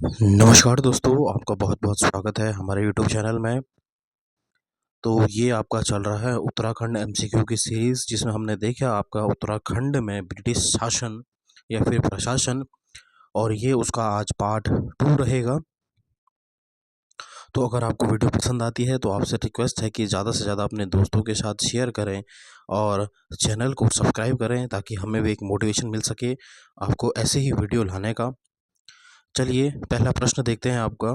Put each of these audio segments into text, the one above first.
नमस्कार दोस्तों, आपका बहुत-बहुत स्वागत है हमारे यूट्यूब चैनल में। तो ये आपका चल रहा है उत्तराखंड एमसीक्यू की सीरीज़, जिसमें हमने देखा आपका उत्तराखंड में ब्रिटिश शासन या फिर प्रशासन, और ये उसका आज पार्ट 2 रहेगा। तो अगर आपको वीडियो पसंद आती है तो आपसे रिक्वेस्ट है कि ज़्यादा से ज़्यादा अपने दोस्तों के साथ शेयर करें और चैनल को सब्सक्राइब करें, ताकि हमें भी एक मोटिवेशन मिल सके आपको ऐसे ही वीडियो लाने का। चलिए पहला प्रश्न देखते हैं आपका।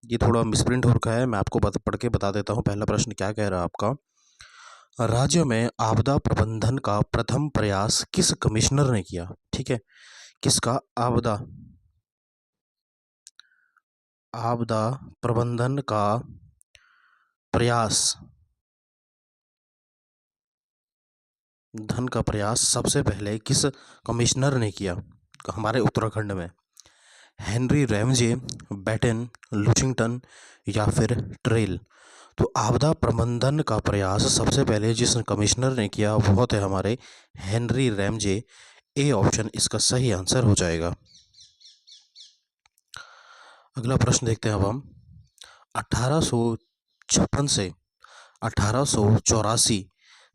ये थोड़ा मिसप्रिंट हो रखा है, मैं आपको पढ़ के बता देता हूँ पहला प्रश्न क्या कह रहा है आपका। राज्य में आपदा प्रबंधन का प्रथम प्रयास किस कमिश्नर ने किया? ठीक है, किसका? आपदा आपदा प्रबंधन का प्रयास सबसे पहले किस कमिश्नर ने किया हमारे उत्तराखंड में? हेनरी रैमजे, बैटन, लुचिंगटन या फिर ट्रेल? तो आपदा प्रबंधन का प्रयास सबसे पहले जिस कमिश्नर ने किया वो थे हमारे हेनरी रैमजे। ए ऑप्शन इसका सही आंसर हो जाएगा। अगला प्रश्न देखते हैं अब हम। 1856 से 1884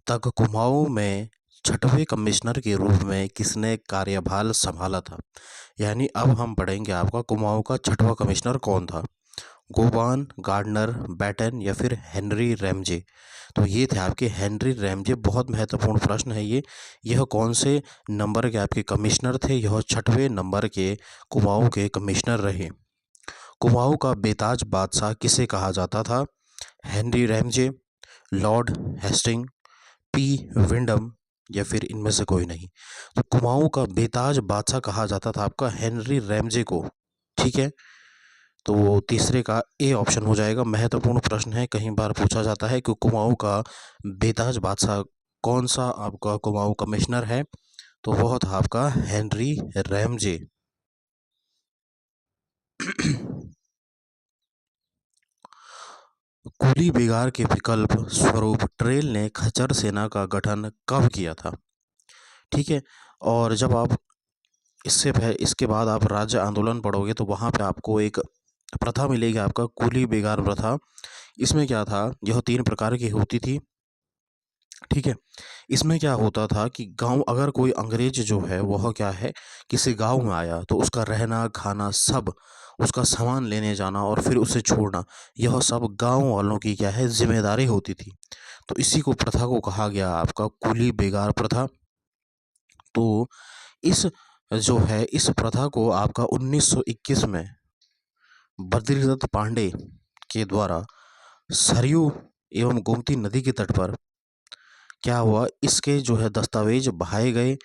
तक कुमाऊं में छठवें कमिश्नर के रूप में किसने कार्यभार संभाला था? यानी अब हम पढ़ेंगे आपका कुमाऊं का छठवां कमिश्नर कौन था। गोबान, गार्डनर, बैटन या फिर हेनरी रैमजे? तो ये थे आपके हेनरी रैमजे। बहुत महत्वपूर्ण प्रश्न है ये। यह कौन से नंबर के आपके कमिश्नर थे? यह छठवें नंबर के कुमाऊं के कमिश्नर रहे। कुमाऊं का बेताज बादशाह किसे कहा जाता था? Henry Ramsay, Lord Hasting, P Wyndham या फिर इनमें से कोई नहीं? तो कुमाऊं का बेताज बादशाह कहा जाता था आपका हेनरी रैमजे को। ठीक है, तो तीसरे का ए ऑप्शन हो जाएगा। महत्वपूर्ण प्रश्न है, कई बार पूछा जाता है कि कुमाऊं का बेताज बादशाह कौन सा आपका कुमाऊं कमिश्नर है? तो वह था आपका हेनरी रैमजे। कुली बिगाड़ के विकल्प स्वरूप ट्रेल ने खच्चर सेना का गठन कब किया था? ठीक है, और जब आप इसके बाद आप राज्य आंदोलन पढ़ोगे तो वहाँ पे आपको एक प्रथा मिलेगी, आपका कुली बिगाड़ प्रथा। इसमें क्या था, यह 3 प्रकार की होती थी। ठीक है, इसमें क्या होता था कि गांव, अगर कोई अंग्रेज जो है वह क्या है किसी गांव में आया तो उसका रहना खाना सब, उसका सामान लेने जाना और फिर उसे छोड़ना, यह सब गांव वालों की क्या है जिम्मेदारी होती थी। तो इसी को प्रथा को कहा गया आपका कुली बेगार प्रथा। तो इस जो है इस प्रथा को आपका 1921 में बद्रीदत्त पांडे के द्वारा सरयू एवं गोमती नदी के तट पर क्या हुआ, इसके जो है दस्तावेज बहाए गए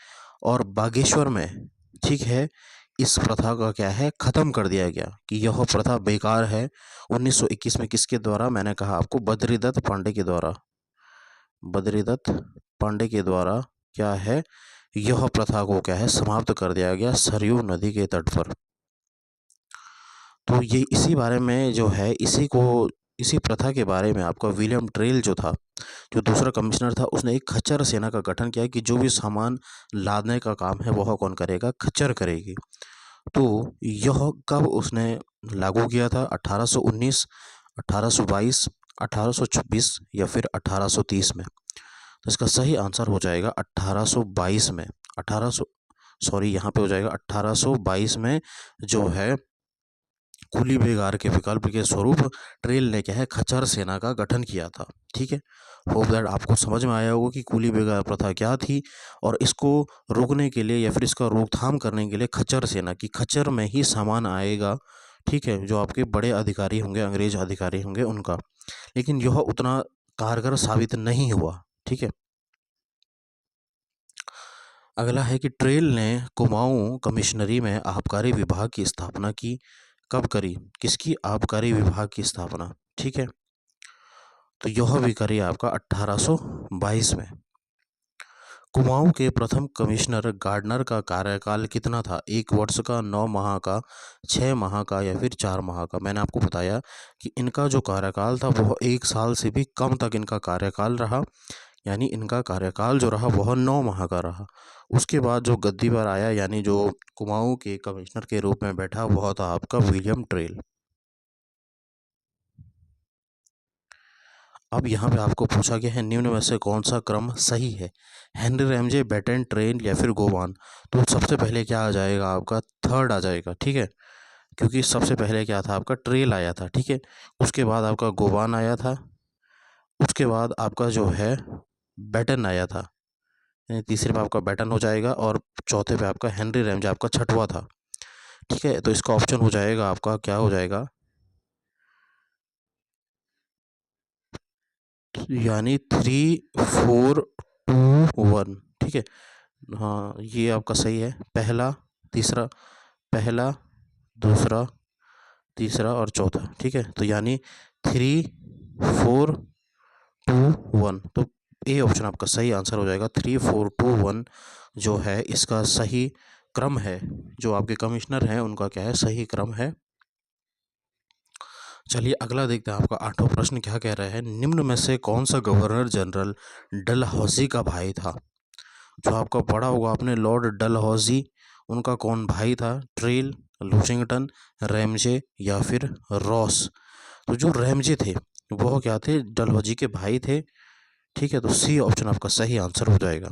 और बागेश्वर में, ठीक है, इस प्रथा का क्या है ख़त्म कर दिया गया कि यह प्रथा बेकार है। 1921 में किसके द्वारा? मैंने कहा आपको बद्रीदत्त पांडे के द्वारा। बद्रीदत्त पांडे के द्वारा क्या है, यह प्रथा को क्या है समाप्त कर दिया गया सरयू नदी के तट पर। तो ये इसी बारे में जो है इसी प्रथा के बारे में आपका विलियम ट्रेल जो था, जो दूसरा कमिश्नर था, उसने एक खच्चर सेना का गठन किया कि जो भी सामान लादने का काम है वह कौन करेगा? खच्चर करेगी। तो यह कब उसने लागू किया था? 1819, 1822, 1826 या फिर 1830 में? तो इसका सही आंसर हो जाएगा 1822 में। 1800 सॉरी यहाँ पे हो जाएगा 1822 में जो है कुली बेगार के विकल्प के स्वरूप ट्रेल ने क्या है खच्चर सेना का गठन किया था। ठीक है, होप दैट आपको समझ में आया होगा कि कुली बेगार प्रथा क्या थी और इसको रोकने के लिए या फिर इसका रोकथाम करने के लिए खच्चर सेना की खच्चर में ही सामान आएगा। ठीक है, जो आपके बड़े अधिकारी होंगे, अंग्रेज अधिकारी होंगे उनका, लेकिन यह उतना कारगर साबित नहीं हुआ। ठीक है, अगला है कि ट्रेल ने कुमाऊं कमिश्नरी में आबकारी विभाग की स्थापना की कब करी? किसकी आबकारी विभाग की स्थापना? ठीक है, तो यह भी करी आपका 1822 में। कुमाऊं के प्रथम कमिश्नर गार्डनर का कार्यकाल कितना था? 1 वर्ष का, 9 माह का, 6 माह का या फिर 4 माह का? मैंने आपको बताया कि इनका जो कार्यकाल था वह 1 साल से भी कम तक इनका कार्यकाल रहा। यानी इनका कार्यकाल जो रहा वह 9 माह का रहा। उसके बाद जो गद्दी पर आया, यानी जो कुमाऊं के कमिश्नर के रूप में बैठा, वह था आपका विलियम ट्रेल। अब यहाँ पे आपको पूछा गया है निम्न में से कौन सा क्रम सही है, हेनरी रैमजे, बेटन, ट्रेल या फिर गोवान। तो सबसे पहले क्या आ जाएगा आपका, थर्ड आ जाएगा, ठीक है, क्योंकि सबसे पहले क्या था आपका, ट्रेल आया था, ठीक है। उसके बाद आपका गोवान आया था, उसके बाद आपका जो है बेटन आया था, यानी तीसरे पे आपका बेटन हो जाएगा, और चौथे पे आपका हेनरी रैमजे आपका छठवा था, ठीक है। तो इसका ऑप्शन हो जाएगा आपका, क्या हो जाएगा, यानी 3 4 2 1, ठीक है। हाँ, ये आपका सही है, पहला तीसरा, पहला दूसरा तीसरा और चौथा, ठीक है। तो यानी 3 4 2 1, तो ए ऑप्शन आपका सही आंसर हो जाएगा। 3 4 2 1 जो है इसका सही क्रम है, जो आपके कमिश्नर हैं उनका क्या है, सही क्रम है। चलिए अगला देखते हैं, आपका 8वां प्रश्न क्या कह रहा है, निम्न में से कौन सा गवर्नर जनरल डलहौजी का भाई था। जो आपका पढ़ा होगा आपने, लॉर्ड डलहौजी, उनका कौन भाई था, ट्रेल, लूशिंगटन, रैमजे या फिर रॉस। तो जो रैमजे थे वह क्या थे, डलहौजी के भाई थे, ठीक है। तो सी ऑप्शन आपका सही आंसर हो जाएगा।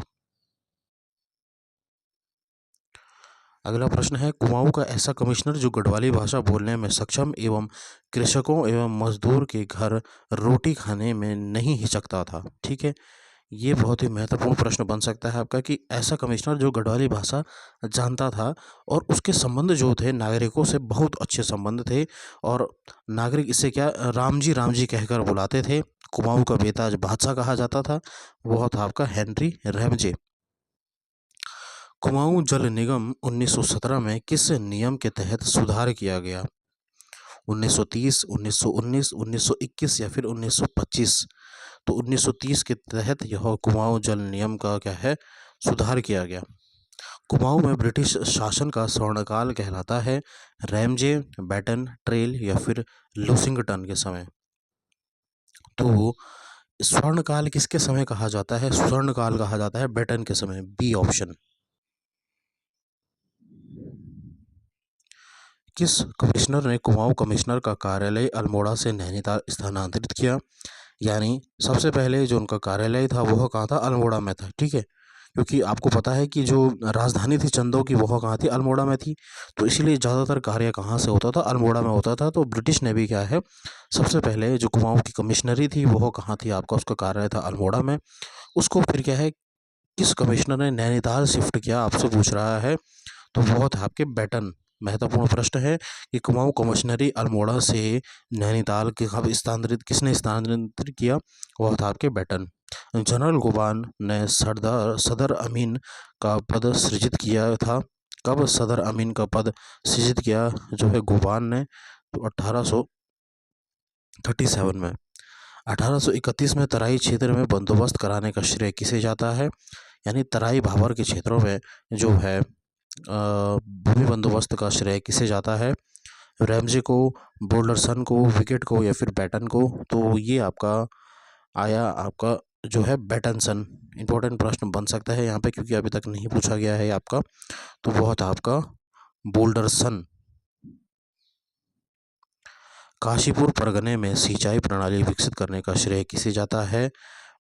अगला प्रश्न है, कुमाऊं का ऐसा कमिश्नर जो गढ़वाली भाषा बोलने में सक्षम एवं कृषकों एवं मजदूर के घर रोटी खाने में नहीं हिचकता था, ठीक है। ये बहुत ही महत्वपूर्ण प्रश्न बन सकता है आपका, कि ऐसा कमिश्नर जो गढ़वाली भाषा जानता था और उसके संबंध जो थे नागरिकों से बहुत अच्छे संबंध थे, और नागरिक इसे क्या राम जी कहकर बुलाते थे। कुमाऊं का बेताज बादशाह कहा जाता था, वह था आपका हेनरी रैमजे। कुमाऊं जल निगम 1917 में किस नियम के तहत सुधार किया गया, 1930, 1919, 1921 या फिर 1925। तो 1930 के तहत यह कुमाऊं जल नियम का क्या है, सुधार किया गया। कुमाऊं में ब्रिटिश शासन का स्वर्णकाल कहलाता है, रैमजे, बैटन, ट्रेल या फिर लूसिंगटन के समय। तो स्वर्णकाल किसके समय कहा जाता है, स्वर्णकाल कहा जाता है बैटन के समय, बी ऑप्शन। किस कमिश्नर ने कुमाऊं कमिश्नर का कार्यालय अल्मोड़ा से नैनीताल स्थानांतरित किया। यानी सबसे पहले जो उनका कार्यालय था वह कहाँ था, अल्मोड़ा में था, ठीक है। क्योंकि आपको पता है कि जो राजधानी थी चंदों की वह कहाँ थी, अल्मोड़ा में थी। तो इसीलिए ज़्यादातर कार्य कहाँ से होता था, अल्मोड़ा में होता था। तो ब्रिटिश ने भी क्या है, सबसे पहले जो कुमाऊं की कमिश्नरी थी वह कहाँ थी आपका, उसका कार्यालय था अल्मोड़ा में। उसको फिर क्या है, किस कमिश्नर ने नैनीताल शिफ्ट किया, आपसे पूछ रहा है। तो वह था आपके बैटन। महत्वपूर्ण प्रश्न है कि कुमाऊं कमिश्नरी अल्मोड़ा से नैनीताल के कब स्थानांतरित, किसने स्थानांतरित किया, वह था आपके बैटन। जनरल गोबान ने सरदार सदर अमीन का पद सृजित किया था। कब सदर अमीन का पद सृजित किया जो है गोबान ने, तो 1837 में। 1831 में तराई क्षेत्र में बंदोबस्त कराने का श्रेय किसे जाता है, यानी तराई भाबर के क्षेत्रों में जो है भूमि बंदोबस्त का श्रेय किसे जाता है, रैमजे को, बोल्डरसन को, विकेट को या फिर बैटन को। तो ये आपका आया आपका जो है बैटनसन। इंपॉर्टेंट प्रश्न बन सकता है यहाँ पे, क्योंकि अभी तक नहीं पूछा गया है आपका। तो वह था आपका बोल्डरसन। काशीपुर परगने में सिंचाई प्रणाली विकसित करने का श्रेय किसे जाता है,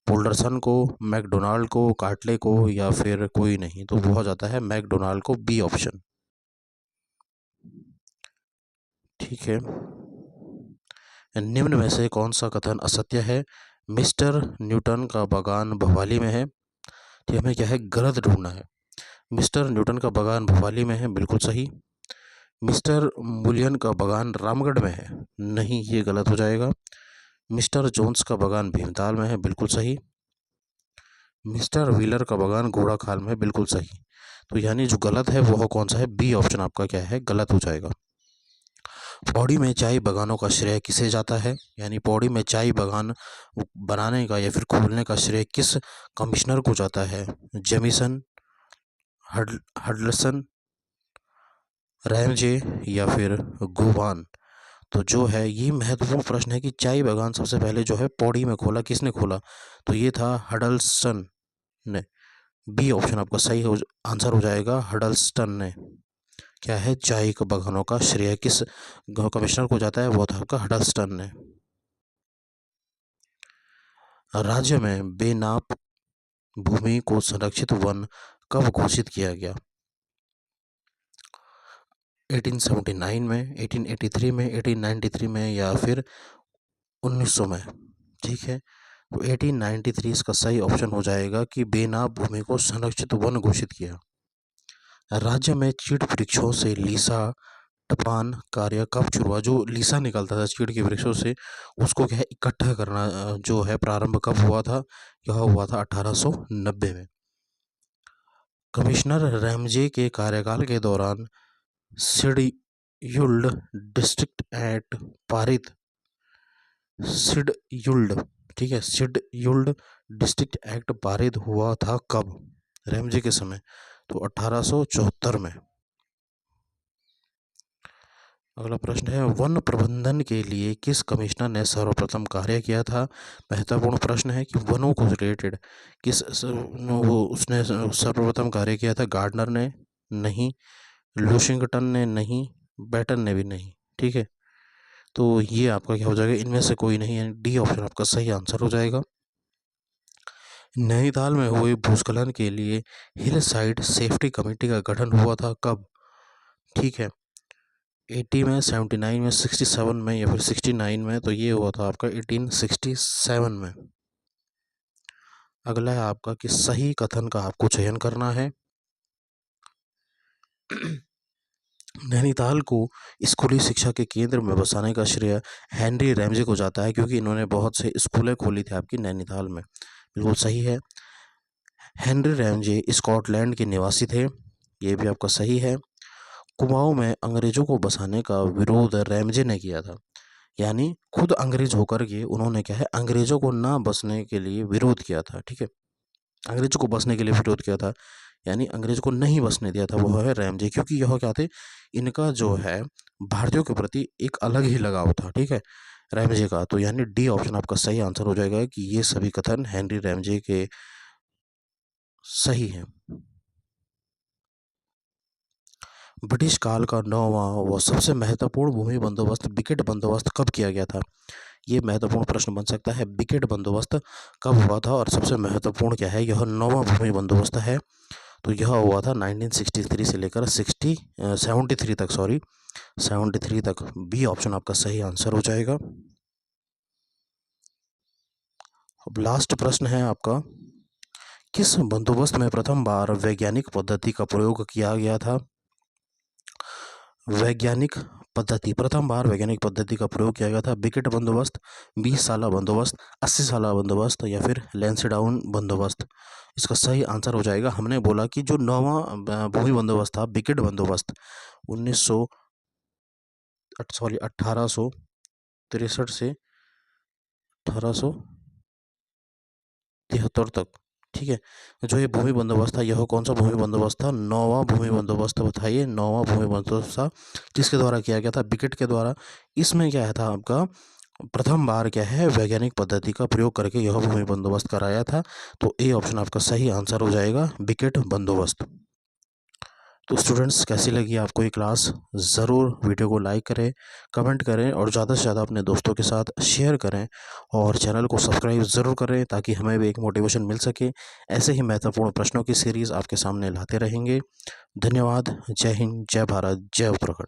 बोल्डरसन को, मैकडोनाल्ड को, काटले को या फिर कोई नहीं। तो वह जाता है मैकडोनाल्ड को, बी ऑप्शन, ठीक है। निम्न में से कौन सा कथन असत्य है, मिस्टर न्यूटन का बागान भवाली में है। तो हमें क्या है, गलत ढूंढना है। मिस्टर न्यूटन का बागान भवाली में है, बिल्कुल सही। मिस्टर मुलियन का बागान रामगढ़ में है, नहीं, ये गलत हो जाएगा। मिस्टर जोन्स का बागान भीमताल में है, बिल्कुल सही। मिस्टर व्हीलर का बागान घोड़ाखाल में है, बिल्कुल सही। तो यानी जो गलत है वह कौन सा है, बी ऑप्शन आपका क्या है, गलत हो जाएगा। पौड़ी में चाय बागानों का श्रेय किसे जाता है, यानी पौड़ी में चाय बागान बनाने का या फिर खोलने का श्रेय किस कमिश्नर को जाता है, जेमिसन, हडलसन, रैमजे या फिर गोवान। तो जो है ये महत्वपूर्ण प्रश्न है कि चाय बागान सबसे पहले जो है पौड़ी में खोला, किसने खोला? तो ये था हडल्सन ने। बी ऑप्शन आपका सही आंसर हो जाएगा, हडल्स्टन ने। क्या है, चाय के बागानों का श्रेय किस कमिश्नर को जाता है? वो था आपका हडल्स्टन ने। राज्य में बेनाप भूमि को संरक्षित वन कब घोषित किया गया? 1879 में, 1883 में, 1893 में या फिर 1900 में? ठीक है, तो 1893 इसका सही ऑप्शन हो जाएगा कि बेनाप भूमि को संरक्षित वन घोषित किया। राज्य में चीड़ वृक्षों से लीसा टपान कार्य कब शुरू हुआ? जो लीसा निकलता था चीड़ के वृक्षों से, उसको क्या है इकट्ठा करना जो है प्रारंभ कब हुआ था? यह हुआ था 1890 में। कमिश्नर रैमजे के कार्यकाल के दौरान शेड्यूल्ड डिस्ट्रिक्ट एक्ट पारित, शेड्यूल्ड, ठीक है, शेड्यूल्ड डिस्ट्रिक्ट एक्ट पारित हुआ था कब? रैमजे के समय, तो 1874 में। अगला प्रश्न है, वन प्रबंधन के लिए किस कमिश्नर ने सर्वप्रथम कार्य किया था? महत्वपूर्ण प्रश्न है कि वनों को रिलेटेड उसने सर्वप्रथम कार्य किया था। गार्डनर ने नहीं, लूशिंगटन ने नहीं, बैटन ने भी नहीं। ठीक है, तो ये आपका क्या हो जाएगा, इनमें से कोई नहीं है। डी ऑप्शन आपका सही आंसर हो जाएगा। नैनीताल में हुए भूस्खलन के लिए हिल साइड सेफ्टी कमेटी का गठन हुआ था कब? ठीक है, 80 में, 79 में, 67 में या फिर 69 में? तो ये हुआ था आपका 1867 में। अगला है आपका कि सही कथन का आपको चयन करना है। नैनीताल को स्कूली शिक्षा के केंद्र में बसाने का श्रेय हेनरी रैमजे को जाता है, क्योंकि इन्होंने बहुत से स्कूलें खोली थी आपकी नैनीताल में। बिल्कुल सही है। हेनरी रैमजे स्कॉटलैंड के निवासी थे, ये भी आपका सही है। कुमाऊं में अंग्रेजों को बसाने का विरोध रैमजे ने किया था, यानी खुद अंग्रेज होकर के उन्होंने क्या है अंग्रेजों को ना बसने के लिए विरोध किया था। ठीक है, अंग्रेजों को बसने के लिए विरोध किया था, यानी अंग्रेज को नहीं बसने दिया था, वो है रैमजे। क्योंकि यह क्या थे, इनका जो है भारतीयों के प्रति एक अलग ही लगाव था। ठीक है, रैमजे का, तो यानी डी ऑप्शन आपका सही आंसर हो जाएगा कि ये सभी कथन हेनरी रैमजे के सही हैं। ब्रिटिश काल का 9वां व सबसे महत्वपूर्ण भूमि बंदोबस्त विकेट बंदोबस्त कब किया गया था? ये महत्वपूर्ण प्रश्न बन सकता है। विकेट बंदोबस्त कब हुआ था और सबसे महत्वपूर्ण क्या है? यह 9वां भूमि बंदोबस्त है, तो यह हुआ था 1963 से लेकर 73 तक, 73 तक। बी ऑप्शन आपका सही आंसर हो जाएगा। अब लास्ट प्रश्न है आपका, किस बंदोबस्त में प्रथम बार वैज्ञानिक पद्धति का प्रयोग किया गया था? वैज्ञानिक पद्धति, प्रथम बार वैज्ञानिक पद्धति का प्रयोग किया गया था। विकेट बंदोबस्त, 20 साला बंदोबस्त, 80 साला बंदोबस्त या फिर लैंसडाउन बंदोबस्त? इसका सही आंसर हो जाएगा, हमने बोला कि जो 9वां भूमि बंदोबस्त था, विकेट बंदोबस्त, 1863 से 1873 तक। ठीक है, जो ये भूमि बंदोबस्त था, यह कौन सा भूमि बंदोबस्त था? 9वां भूमि बंदोबस्त बताइए। 9वां भूमि बंदोबस्त था, किसके द्वारा किया गया था? विकेट के द्वारा। इसमें क्या था आपका, प्रथम बार क्या है वैज्ञानिक पद्धति का प्रयोग करके यह भूमि बंदोबस्त कराया था, तो ए ऑप्शन आपका सही आंसर हो जाएगा, विकेट बंदोबस्त। तो स्टूडेंट्स, कैसी लगी आपको ये क्लास? ज़रूर वीडियो को लाइक करें, कमेंट करें और ज़्यादा से ज़्यादा अपने दोस्तों के साथ शेयर करें, और चैनल को सब्सक्राइब ज़रूर करें ताकि हमें भी एक मोटिवेशन मिल सके। ऐसे ही महत्वपूर्ण प्रश्नों की सीरीज़ आपके सामने लाते रहेंगे। धन्यवाद। जय हिंद, जय भारत, जय उत्तराखंड।